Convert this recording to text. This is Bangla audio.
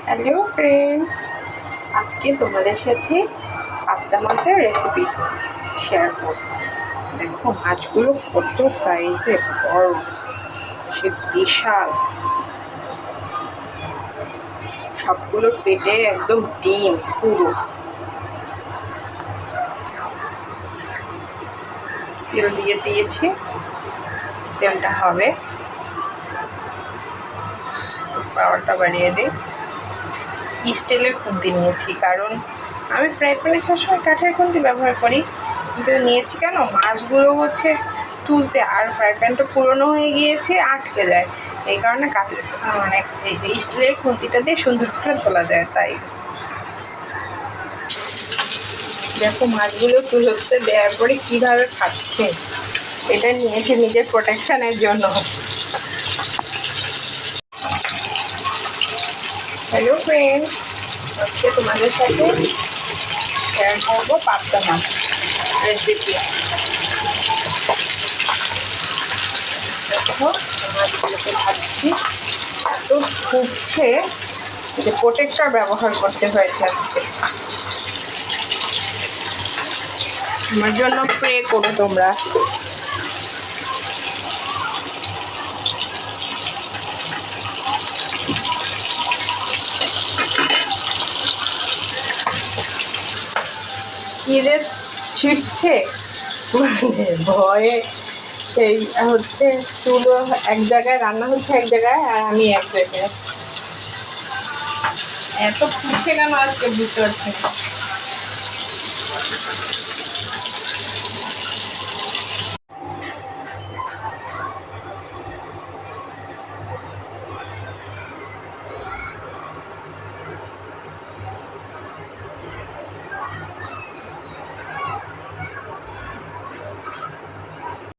হ্যালো ফ্রেন্ডস, আজকে তোমাদের সাথে পাবদা মাছের রেসিপি শেয়ার করব। দেখো মাছগুলো কত সাইজে বড়, সে বিশাল। সবগুলোর পেটে একদম ডিম পুরো। তেল দিয়ে দিয়েছি, তেলটা হবে, পাওয়ারটা বাড়িয়ে দিই। স্টিলের খুন্তি নিয়েছি, কারণ আমি ফ্রাই প্যানে সবসময় কাঠের খুন্তি ব্যবহার করি, কিন্তু নিয়েছি কেন, মাছগুলো হচ্ছে তুলতে, আর ফ্রাই প্যানটা পুরনো হয়ে গিয়েছে, আটকে যায়। এই কারণে কাঠের স্টিলের খুন্তিটা দিয়ে সুন্দর করে তোলা যায়। তাই দেখো মাছগুলো তুলতে দেওয়ার পরে কীভাবে খাচ্ছে। এটা নিয়েছি নিজের প্রোটেকশনের জন্য। হ্যালো ফ্রেন্ডস, আজকে তোমাদের সাথে শেয়ার করবো পাবদা মাছ রেসিপি। দেখো মাছগুলোকে ভাজছি, এত ফুটছে যে প্রোটেক্টর ব্যবহার করতে হয়েছে আজকে। আমার জন্য প্রে করো তোমরা। কি যে ছিটছে, মানে ভয়ে সেই হচ্ছে চুলো এক জায়গায়, রান্না হচ্ছে এক জায়গায়, আর আমি এক জায়গায়। এত ফুটছে কেন আজকে বুঝতে পারছি না।